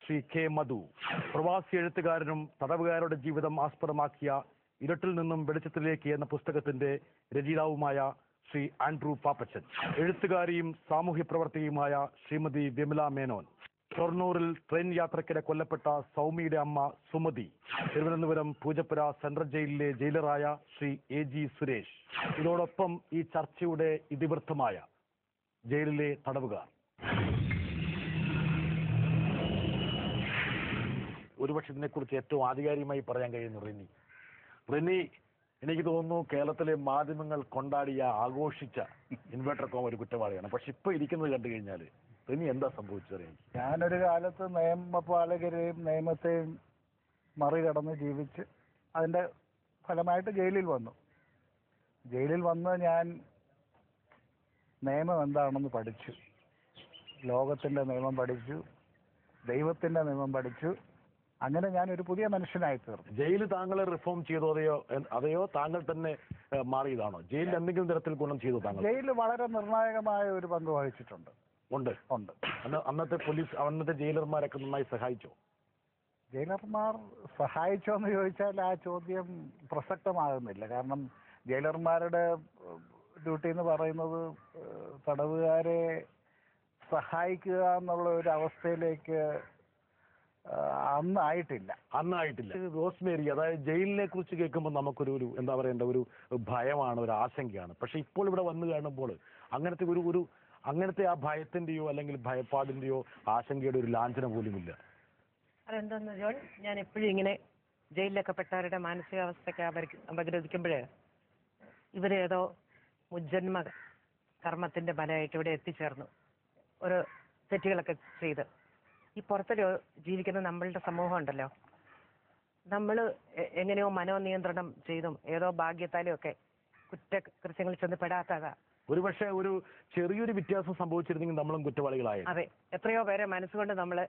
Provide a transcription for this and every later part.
Shri K മധു. പ്രവാസി എഴുത്തുകാരനും തടവുകാരുടെ ജീവിതം ആസ്പദമാക്കിയ ഇരുട്ടിൽ നിന്നും വെളിച്ചത്തിലേക്ക് എന്ന പുസ്തകത്തിന്റെ രചയിതാവുമായ ശ്രീ ആൻഡ്രൂ പാപ്പച്ചൻ. എഴുത്തുകാരിയും സാമൂഹ്യ പ്രവർത്തകയുമായ ശ്രീമതി വിമല മേനോൻ. ഷൊർണൂരിൽ ട്രെയിൻ യാത്രക്കിടെ കൊല്ലപ്പെട്ട സൗമ്യയുടെ അമ്മ സുമതി. തിരുവനന്തപുരം പൂജപ്പുര സെൻട്രൽ ജയിലിലെ ജയിലറായ ശ്രീ AG സുരേഷ്. ഇതോടൊപ്പം ഈ ചർച്ചയുടെ ഇതിവൃത്തമായ ജയിലിലെ തടവുകാർ. ഒരുപക്ഷെ ഇതിനെക്കുറിച്ച് ഏറ്റവും ആധികാരികമായി പറയാൻ കഴിയുന്നു റിനി. എനിക്ക് തോന്നുന്നു കേരളത്തിലെ മാധ്യമങ്ങൾ കൊണ്ടാടിയ ആഘോഷിച്ച ഇൻവേർട്ടർ കോം ഒരു കുറ്റവാളിയാണ്. പക്ഷെ ഇപ്പൊ ഇരിക്കുന്നത് കണ്ടു കഴിഞ്ഞാൽ റിനി എന്താ സംഭവിച്ചത്? ഞാനൊരു കാലത്ത് നിയമപാലകരെയും നിയമത്തെയും മറികടന്ന് ജീവിച്ച് അതിന്റെ ഫലമായിട്ട് ജയിലിൽ വന്നു. ജയിലിൽ വന്ന് ഞാൻ നിയമം എന്താണെന്ന് പഠിച്ചു. ലോകത്തിന്റെ നിയമം പഠിച്ചു, ദൈവത്തിന്റെ നിയമം പഠിച്ചു. അങ്ങനെ ഞാനൊരു പുതിയ മനുഷ്യനായി തീർന്നു. ജയിൽ താങ്കളെ റിഫോം ചെയ്തോ അതെയോ താങ്കൾ തന്നെ മാറിയതാണോ? ജയിലിൽ എന്തെങ്കിലും തരത്തിൽ ഗുണം ചെയ്തു താങ്കൾ? ജയിൽ വളരെ നിർണായകമായ ഒരു പങ്ക് വഹിച്ചിട്ടുണ്ട്. ഉണ്ട്. അന്നത്തെ പോലീസ്, അന്നത്തെ ജയിലർമാരൊക്കെ നന്നായി സഹായിച്ചോ? ജയിലർമാർ സഹായിച്ചോ എന്ന് ചോദിച്ചാൽ ആ ചോദ്യം പ്രസക്തമാകുന്നില്ല. കാരണം ജയിലർമാരുടെ ഡ്യൂട്ടി എന്ന് പറയുന്നത് തടവുകാരെ സഹായിക്കുക എന്നുള്ള ഒരു അവസ്ഥയിലേക്ക് അന്നായിട്ടില്ല. റോസ്മേരി, അതായത് ജയിലിനെ കുറിച്ച് കേൾക്കുമ്പോൾ നമുക്കൊരു എന്താ പറയേണ്ട ഒരു ഭയമാണ്, ഒരു ആശങ്കയാണ്. പക്ഷെ ഇപ്പോൾ ഇവിടെ വന്നു കാണുമ്പോൾ അങ്ങനത്തെ ആ ഭയത്തിന്റെയോ അല്ലെങ്കിൽ ഭയപ്പാടിന്റെയോ ആശങ്കയുടെ ഒരു ലാഞ്ചന പോലുമില്ല. അതെന്താന്ന് ജോൺ, ഞാൻ എപ്പോഴും ഇങ്ങനെ ജയിലിലൊക്കെ പെട്ടവരുടെ മാനസികാവസ്ഥയൊക്കെ അപഗ്രഥിക്കുമ്പോഴേ ഇവരേതോ മുജ്ജന്മ കർമ്മത്തിന്റെ ഫലമായിട്ട് ഇവിടെ എത്തിച്ചേർന്നു, ഓരോ തെറ്റുകളൊക്കെ ചെയ്ത്. ഈ പുറത്ത് ജീവിക്കുന്ന നമ്മളുടെ സമൂഹം ഉണ്ടല്ലോ, നമ്മൾ എങ്ങനെയോ മനോനിയന്ത്രണം ചെയ്തും ഏതോ ഭാഗ്യത്താലും ഒക്കെ കുറ്റകൃത്യങ്ങളിൽ ചെന്ന് പെടാത്തതാ. ഒരുപക്ഷെ ഒരു ചെറിയൊരു വ്യത്യാസം സംഭവിച്ചിരുന്നെങ്കിൽ നമ്മളും കുറ്റവാളികളായി. അതെ, എത്രയോ പേരെ മനസ്സുകൊണ്ട് നമ്മള്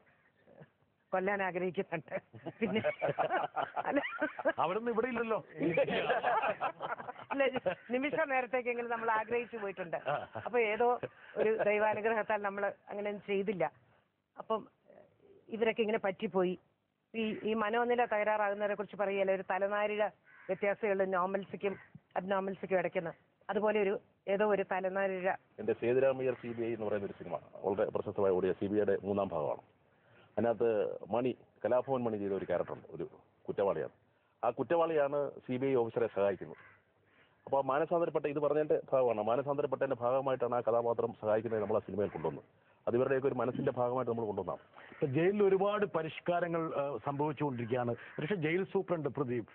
കൊല്ലാൻ ആഗ്രഹിക്കുന്നുണ്ട്. പിന്നെ അവിടുന്ന് ഇവിടെ ഇല്ലല്ലോ. അല്ല, നിമിഷ നേരത്തേക്കെങ്കിലും നമ്മൾ ആഗ്രഹിച്ചു പോയിട്ടുണ്ട്. അപ്പൊ ഏതോ ഒരു ദൈവാനുഗ്രഹത്താൽ നമ്മൾ അങ്ങനെ ചെയ്തില്ല. അപ്പം ഇവരൊക്കെ ഇങ്ങനെ പറ്റിപ്പോയി. ഈ മനോനില തകരാറാകുന്നതിനെ കുറിച്ച് പറയുകയല്ലേ, ഒരു തലനാരിഴ വ്യത്യാസമുള്ള നോർമൽസിക്കും അബ്നോർമൽസിക്കും ഇടയ്ക്കുന്ന അതുപോലെ ഏതോ ഒരു തലനാരിഴ. എന്റെ സേതുരാമയ്യർ CBI എന്ന് പറയുന്ന ഒരു സിനിമ വളരെ പ്രശസ്തമായി ഓടിയ CBIയുടെ 3ാം ഭാഗമാണ്. അതിനകത്ത് കലാഭവൻ മണി ചെയ്ത ഒരു ക്യാരക്ടറുണ്ട്, ഒരു കുറ്റവാളിയാണ്. ആ കുറ്റവാളിയാണ് CBI ഓഫീസറെ സഹായിക്കുന്നത്. അപ്പോൾ മാനസാന്തരപ്പെട്ട, ഇത് പറഞ്ഞതിന്റെ ഭാഗമാണ്, മാനസാന്തരപ്പെട്ടതിന്റെ ഭാഗമായിട്ടാണ് ആ കഥാപാത്രം സഹായിക്കുന്നത് നമ്മൾ ആ സിനിമയിൽ കൊണ്ടുവന്നത്. അത് ഇവരുടെയൊക്കെ ഒരു മനസ്സിന്റെ ഭാഗമായിട്ട് നമ്മൾ കൊണ്ടുവന്നാണ്. ഇപ്പൊ ജയിലിൽ ഒരുപാട് പരിഷ്കാരങ്ങൾ സംഭവിച്ചുകൊണ്ടിരിക്കുകയാണ്. പക്ഷേ ജയിൽ സൂപ്രണ്ട് പ്രദീപ്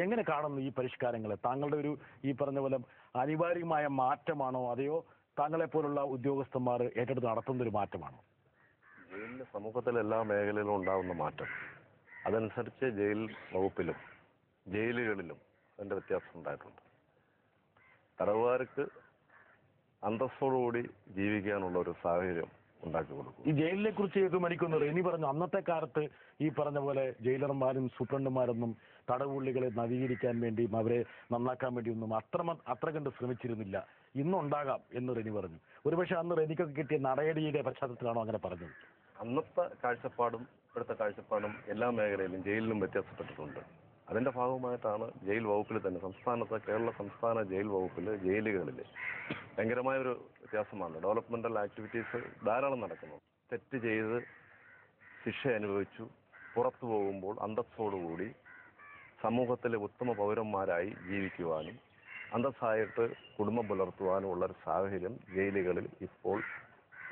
എങ്ങനെ കാണുന്നു ഈ പരിഷ്കാരങ്ങളെ? താങ്കളുടെ ഈ പറഞ്ഞ പോലെ അനിവാര്യമായ മാറ്റമാണോ, അതെയോ താങ്കളെ പോലുള്ള ഉദ്യോഗസ്ഥന്മാർ ഏറ്റെടുത്ത് നടത്തുന്ന ഒരു മാറ്റമാണോ? ജയിലിലെ സമൂഹത്തിലെ എല്ലാ മേഖലയിലും ഉണ്ടാകുന്ന മാറ്റം, അതനുസരിച്ച് ജയിൽ വകുപ്പിലും ജയിലുകളിലും അതിന്റെ വ്യത്യാസം ഉണ്ടായിട്ടുണ്ട്. തടവുകാർക്ക് അന്തസ്സോടുകൂടി ജീവിക്കാനുള്ള ഒരു സാഹചര്യം ഉണ്ടാക്കി കൊടുക്കും. ഈ ജയിലിനെ കുറിച്ച് കേൾക്കുമ്പോൾ ഇനി പറഞ്ഞു, അന്നത്തെ കാലത്ത് ഈ പറഞ്ഞ പോലെ ജയിലർമാരും സൂപ്രണ്ടുമാരൊന്നും തടവുള്ളികളെ നവീകരിക്കാൻ വേണ്ടിയും അവരെ നന്നാക്കാൻ വേണ്ടിയൊന്നും അത്ര കണ്ട് ശ്രമിച്ചിരുന്നില്ല. ഇന്നുണ്ടാകാം എന്ന് റെനി പറഞ്ഞു. ഒരുപക്ഷെ അന്ന് റെനിക്കൊക്കെ കിട്ടിയ നടയടിയുടെ പശ്ചാത്തലത്തിലാണോ അങ്ങനെ പറഞ്ഞത്? അന്നത്തെ കാഴ്ചപ്പാടും ഇവിടുത്തെ കാഴ്ചപ്പാടും എല്ലാ മേഖലയിലും ജയിലിലും വ്യത്യാസപ്പെട്ടിട്ടുണ്ട്. അതിന്റെ ഭാഗമായിട്ടാണ് ജയിൽ വകുപ്പിൽ തന്നെ കേരള സംസ്ഥാന ജയിൽ വകുപ്പിൽ ജയിലുകളിൽ ഭയങ്കരമായൊരു വ്യത്യാസമാണ്. ഡെവലപ്മെന്റൽ ആക്ടിവിറ്റീസ് ധാരാളം നടക്കുന്നു. തെറ്റ് ചെയ്ത് ശിക്ഷ അനുഭവിച്ചു പുറത്തു പോകുമ്പോൾ അന്തസ്സോടുകൂടി സമൂഹത്തിലെ ഉത്തമ പൗരന്മാരായി ജീവിക്കുവാനും അന്തസ്സായിട്ട് കുടുംബം പുലർത്തുവാനും ഉള്ളൊരു സാഹചര്യം ജയിലുകളിൽ ഇപ്പോൾ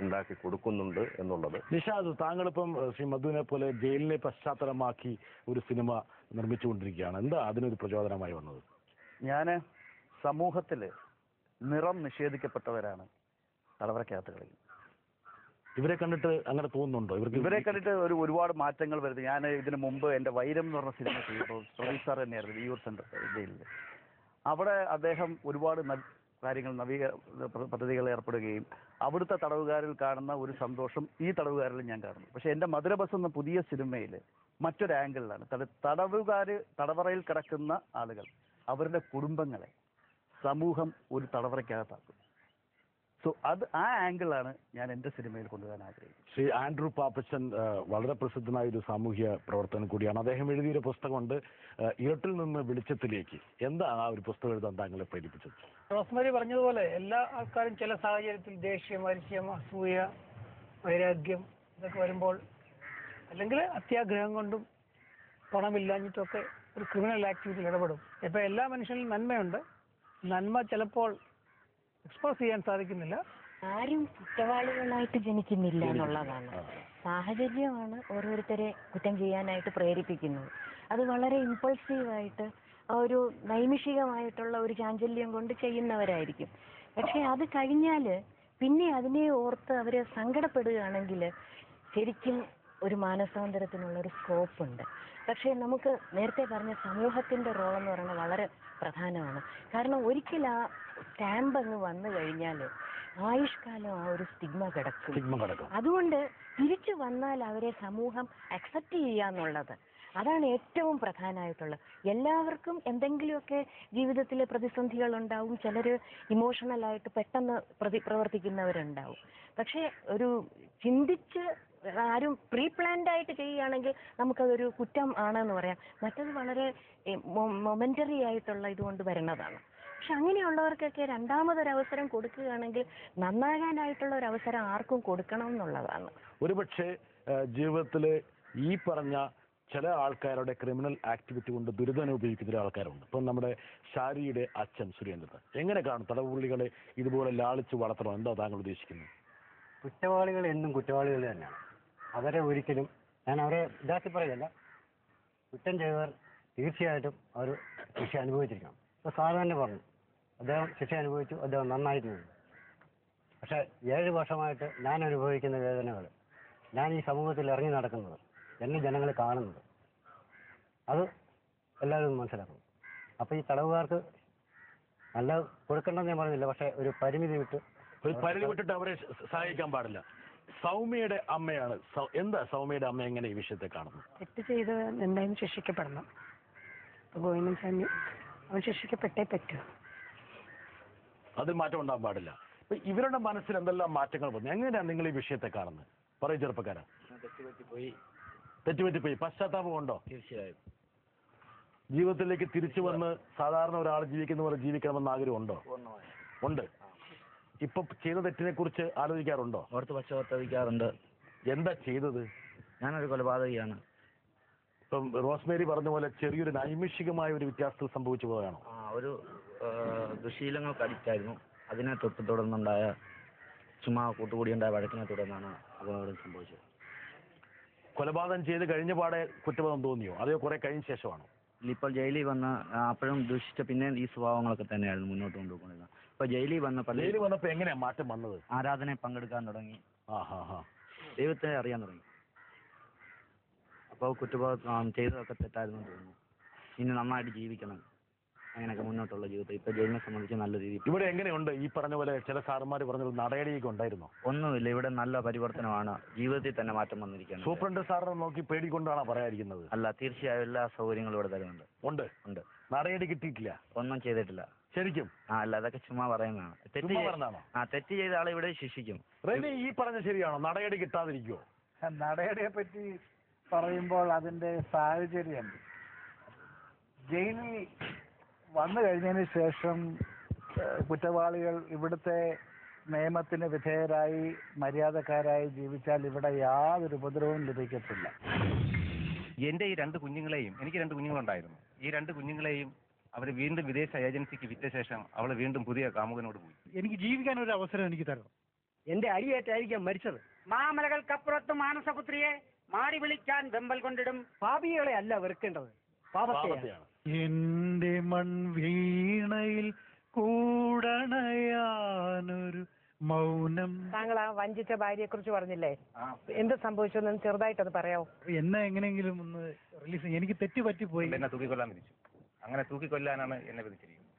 ഉണ്ടാക്കി കൊടുക്കുന്നുണ്ട് എന്നുള്ളത്. നിഷാദ്, താങ്കളിപ്പം ശ്രീ മധുവിനെ പോലെ ജയിലിനെ പശ്ചാത്തലമാക്കി ഒരു സിനിമ നിർമ്മിച്ചുകൊണ്ടിരിക്കുകയാണ്. എന്താ അതിനൊരു പ്രചോദനമായി വന്നത്? ഞാൻ സമൂഹത്തിൽ നിറം നിഷേധിക്കപ്പെട്ടവരാണ് തടവറക്കകത്തുകളിൽ. ഇവരെ കണ്ടിട്ട് അങ്ങനെ തോന്നുന്നുണ്ടോ? ഇവരെ കണ്ടിട്ട് ഒരുപാട് മാറ്റങ്ങൾ വരുന്നത്. ഞാൻ ഇതിനു മുമ്പ് എൻ്റെ വൈരം എന്ന് പറഞ്ഞ സിനിമ ചെയ്തപ്പോൾ പ്രദീപ് സാർ തന്നെയായിരുന്നു വിയൂർ സെൻട്രൽ ജയിലിൽ. അവിടെ അദ്ദേഹം ഒരുപാട് കാര്യങ്ങൾ പദ്ധതികൾ ഏർപ്പെടുകയും അവിടുത്തെ തടവുകാരിൽ കാണുന്ന ഒരു സന്തോഷം ഈ തടവുകാരിൽ ഞാൻ കാണുന്നു. പക്ഷെ എൻ്റെ മധുര ബസ് എന്ന പുതിയ സിനിമയിൽ മറ്റൊരു ആംഗിളിലാണ് തടവറയിൽ കിടക്കുന്ന ആളുകൾ, അവരുടെ കുടുംബങ്ങളെ സമൂഹം ഒരു തടവറയ്ക്കകത്താക്കും. സോ ആ ആംഗിളാണ് ഞാൻ എൻ്റെ സിനിമയിൽ കൊണ്ടുവരാൻ ആഗ്രഹിക്കുന്നത്. ശ്രീ ആൻഡ്രൂ പാപ്പച്ചൻ വളരെ പ്രസിദ്ധനായ ഒരു സാമൂഹ്യ പ്രവർത്തനം കൂടിയാണ്. അദ്ദേഹം എഴുതിയൊരു പുസ്തകമുണ്ട്, ഇരുട്ടിൽ നിന്ന് വെളിച്ചത്തിലേക്ക്. എന്താണ് ആ ഒരു പുസ്തകം എഴുതാൻ താങ്കളെ പ്രേരിപ്പിച്ചത്? റോസ്മേരി പറഞ്ഞതുപോലെ എല്ലാ ആൾക്കാരും ചില സാഹചര്യത്തിൽ ദേഷ്യം, അരിശയം, അസൂയ, വൈരാഗ്യം ഇതൊക്കെ വരുമ്പോൾ, അല്ലെങ്കിൽ അത്യാഗ്രഹം കൊണ്ടും പണമില്ലാഞ്ഞിട്ടൊക്കെ ഒരു ക്രിമിനൽ ആക്ടിവിറ്റിയിൽ ഇടപെടും. ഇപ്പം എല്ലാ മനുഷ്യനിലും നന്മയുണ്ട്. നന്മ ചിലപ്പോൾ എക്സ്പ്രസ് ചെയ്യാൻ സാധിക്കുന്നില്ല. ആരും കുറ്റവാളികളായിട്ട് ജനിക്കുന്നില്ല എന്നുള്ളതാണ്. സാഹചര്യമാണ് ഓരോരുത്തരെ കുറ്റം ചെയ്യാനായിട്ട് പ്രേരിപ്പിക്കുന്നത്. അത് വളരെ ഇമ്പൾസീവായിട്ട് ഒരു നൈമിഷികമായിട്ടുള്ള ഒരു ചാഞ്ചല്യം കൊണ്ട് ചെയ്യുന്നവരായിരിക്കും. പക്ഷെ അത് കഴിഞ്ഞാൽ പിന്നെ അതിനെ ഓർത്ത് അവർ സങ്കടപ്പെടുകയാണെങ്കിൽ ശരിക്കും ഒരു മാനസാന്തരത്തിനുള്ളൊരു സ്കോപ്പുണ്ട്. പക്ഷേ നമുക്ക് നേരത്തെ പറഞ്ഞ സമൂഹത്തിൻ്റെ റോളെന്ന് പറയുന്നത് വളരെ പ്രധാനമാണ്. കാരണം ഒരിക്കൽ ആ സ്റ്റാമ്പ് അങ്ങ് വന്നു കഴിഞ്ഞാൽ ആയുഷ്കാലം ആ ഒരു സ്റ്റിഗ്മ കിടക്കും. അതുകൊണ്ട് തിരിച്ചു വന്നാൽ അവരെ സമൂഹം അക്സെപ്റ്റ് ചെയ്യാന്നുള്ളത് അതാണ് ഏറ്റവും പ്രധാനമായിട്ടുള്ളത്. എല്ലാവർക്കും എന്തെങ്കിലുമൊക്കെ ജീവിതത്തിലെ പ്രതിസന്ധികൾ ഉണ്ടാവും. ചിലർ ഇമോഷണലായിട്ട് പെട്ടെന്ന് പ്രവർത്തിക്കുന്നവരുണ്ടാവും. പക്ഷേ ഒരു ചിന്തിച്ച് ആരും പ്രീ പ്ലാൻഡ് ആയിട്ട് ചെയ്യുകയാണെങ്കിൽ നമുക്കതൊരു കുറ്റം ആണെന്ന് പറയാം. മറ്റത് വളരെ മൊമെന്ററി ആയിട്ടുള്ള ഇതുകൊണ്ട് വരുന്നതാണ്. പക്ഷെ അങ്ങനെയുള്ളവർക്കൊക്കെ രണ്ടാമതൊരവസരം കൊടുക്കുകയാണെങ്കിൽ നന്നാകാനായിട്ടുള്ള ഒരു അവസരം ആർക്കും കൊടുക്കണം എന്നുള്ളതാണ്. ഒരുപക്ഷെ ജീവിതത്തിൽ ഈ പറഞ്ഞ ചില ആൾക്കാരുടെ ക്രിമിനൽ ആക്ടിവിറ്റി കൊണ്ട് ദുരിതം അനുഭവിക്കുന്ന ആൾക്കാരുണ്ട്. ഇപ്പം നമ്മുടെ ഷാരിയുടെ അച്ഛൻ സുരേന്ദ്രൻ എങ്ങനെ കാണും തടവുപുള്ളികളെ ഇതുപോലെ ലാളിച്ച് വളർത്തണം? എന്താ താങ്കൾ ഉദ്ദേശിക്കുന്നത്? കുറ്റവാളികൾ എന്നും കുറ്റവാളികൾ തന്നെയാണ്. അവരെ ഒരിക്കലും ഞാൻ അവരെ ഇതാക്കി പറയല്ല. കുറ്റം ചെയ്തവർ തീർച്ചയായിട്ടും അവർ ശിക്ഷ അനുഭവിച്ചിരിക്കണം. ഇപ്പോൾ സാർ തന്നെ പറഞ്ഞു, അദ്ദേഹം ശിക്ഷ അനുഭവിച്ചു, അദ്ദേഹം നന്നായിട്ടുണ്ട്. പക്ഷേ 7 വർഷമായിട്ട് ഞാൻ അനുഭവിക്കുന്ന വേദനകൾ, ഞാൻ ഈ സമൂഹത്തിൽ ഇറങ്ങി നടക്കുന്നത്, എന്നെ ജനങ്ങൾ കാണുന്നത്, അത് എല്ലാവരും മനസ്സിലാക്കണം. അപ്പോൾ ഈ തടവുകാർക്ക് നല്ല കൊടുക്കണമെന്ന് ഞാൻ പറഞ്ഞില്ല, പക്ഷേ ഒരു പരിമിതി വിട്ടിട്ട് അവരെ സഹായിക്കാൻ പാടില്ല. സൗമ്യയുടെ അമ്മയാണ്. എന്താ സൗമ്യയുടെ അമ്മ എങ്ങനെ ഈ വിഷയത്തെ കാണുന്നു? തെറ്റ് ചെയ്ത് എന്തായാലും ശിക്ഷിക്കപ്പെടണം. ഗോവിന്ദൻ സ്വാമി അവൻ ശിക്ഷിക്കപ്പെട്ടേ പറ്റൂ. അതിൽ മാറ്റം ഉണ്ടാകാൻ പാടില്ല. ഇപ്പൊ ഇവരുടെ മനസ്സിൽ എന്തെല്ലാം മാറ്റങ്ങൾ വന്നു? എങ്ങനെയാണ് നിങ്ങൾ ഈ വിഷയത്തെ കാണുന്നത്? പറയൂ ചെറുപ്പക്കാരാ. തെറ്റുപറ്റിപ്പോയി. പശ്ചാത്താപം ഉണ്ടോ? തീർച്ചയായും. ജീവിതത്തിലേക്ക് തിരിച്ചു വന്ന് സാധാരണ ഒരാൾ ജീവിക്കുന്ന പോലെ ജീവിക്കണമെന്ന് ആഗ്രഹം ഉണ്ടോ? ഉണ്ട്. ഇപ്പൊ ചെയ്ത തെറ്റിനെ കുറിച്ച് ആലോചിക്കാറുണ്ടോ? ഓർത്ത് പശ്ചാത്തപിക്കാറുണ്ട്. എന്താ ചെയ്തത്? ഞാനൊരു കൊലപാതകയാണ്. ഇപ്പം റോസ്മേരി പറഞ്ഞ പോലെ ചെറിയൊരു നൈമിഷികമായ ഒരു വ്യത്യാസത്തിൽ സംഭവിച്ചു പോവുകയാണോ? ഒരു ദുശീലങ്ങൾക്ക് അഡിക്റ്റായിരുന്നു. അതിനെ തുടർന്നുണ്ടായ ചുമ്മാ കൂട്ടുകൂടിയുണ്ടായ വഴക്കിനെ തുടർന്നാണ് അപകടം സംഭവിച്ചത്. കൊലപാതകം ചെയ്ത് കഴിഞ്ഞ പാടെ കുറ്റബോധം തോന്നിയോ? അതോ കുറെ കഴിഞ്ഞ ശേഷമാണോ? ഇപ്പോൾ ജയിലിൽ വന്ന് അപ്പോഴും ദുഷിച്ച പിന്നെ ഈ സ്വഭാവങ്ങളൊക്കെ തന്നെയായിരുന്നു മുന്നോട്ട് കൊണ്ടുപോകുന്നത്. ഇപ്പൊ ജയിലിൽ വന്നപ്പോ എങ്ങനെയാ മാറ്റം വന്നത്? ആരാധനയിൽ പങ്കെടുക്കാൻ തുടങ്ങി. ദൈവത്തെ അറിയാൻ തുടങ്ങി. അപ്പോൾ കുറ്റബോധം ചെയ്തതൊക്കെ തെറ്റായിരുന്നു തോന്നുന്നു. ഇനി നന്നായിട്ട് ജീവിക്കണം, അങ്ങനെയൊക്കെ മുന്നോട്ടുള്ള ജീവിതം ഇപ്പൊ ജയിലിനെ സംബന്ധിച്ച് നല്ല രീതിയിൽ. ഇവിടെ എങ്ങനെയുണ്ട്? ഈ പറഞ്ഞ പോലെ ചില സാറന്മാർ പറഞ്ഞ നടപടിയൊക്കെ ഉണ്ടായിരുന്നോ? ഒന്നുമില്ല. ഇവിടെ നല്ല പരിവർത്തനമാണ്. ജീവിതത്തിൽ തന്നെ മാറ്റം വന്നിരിക്കുന്നത്. സൂപ്രണ്ട് സാറിനെ നോക്കി പേടിക്കൊണ്ടാണോ പറയാതിരിക്കുന്നത്? അല്ല, തീർച്ചയായും എല്ലാ സൗകര്യങ്ങളും ഇവിടെ തരുന്നുണ്ട്. ഉണ്ട്. നടപടി കിട്ടിയിട്ടില്ല? ഒന്നും ചെയ്തിട്ടില്ല. ശരിക്കും? അല്ല, അതൊക്കെ ചുമ്മാ പറയുന്നതാണ്. തെറ്റ് ചെയ്ത ആളെ ഇവിടെ ശിക്ഷിക്കും. ഈ പറഞ്ഞ ശരിയാണോ? നടപടി കിട്ടാതിരിക്കുവോ? നടപടിയെ പറ്റി പറയുമ്പോൾ അതിന്റെ സാഹചര്യം, ജയിലിൽ വന്നു കഴിഞ്ഞതിന് ശേഷം കുറ്റവാളികൾ ഇവിടുത്തെ നിയമത്തിന് വിധേയരായി മര്യാദക്കാരായി ജീവിച്ചാൽ ഇവിടെ യാതൊരു ഉപദ്രവവും ലഭിക്കത്തില്ല. എൻ്റെ ഈ 2 കുഞ്ഞുങ്ങളെയും, എനിക്ക് 2 കുഞ്ഞുങ്ങളുണ്ടായിരുന്നു, ഈ 2 കുഞ്ഞുങ്ങളെയും അവർ വീണ്ടും വിദേശ ഏജൻസിക്ക് വിറ്റ ശേഷം അവൾ വീണ്ടും പുതിയ കാമുകനോട് പോയി. എനിക്ക് ജീവിക്കാൻ ഒരു അവസരം എനിക്ക് തരണം. എന്റെ അടിയേറ്റായിരിക്കാം മരിച്ചത്. മാമലകൾക്കപ്പുറത്ത് മാനസപുത്രിയെ മാടി വിളിക്കാൻ വെമ്പൽ കൊണ്ടിടും. പാപികളെ അല്ല വെറുക്കേണ്ടത്, പാപത്തെയാണ്. എന്റെ മൺവീണയിൽ കൂടണയാനൊരു മൗനം. താങ്കൾ ആ വഞ്ചിച്ച ഭാര്യയെ കുറിച്ച് പറഞ്ഞില്ലേ, എന്ത് സംഭവിച്ചു എന്ന് ചെറുതായിട്ടത് പറയാമോ? എന്നെ എങ്ങനെയെങ്കിലും ഒന്ന് റിലീസ്. എനിക്ക് തെറ്റ് പറ്റിപ്പോയി. എന്നെ തൂക്കിക്കൊല്ലാൻ വിധിച്ചു. അങ്ങനെ തൂക്കിക്കൊല്ലാനാണ് എന്നെ വിധിച്ചിരിക്കുന്നത്.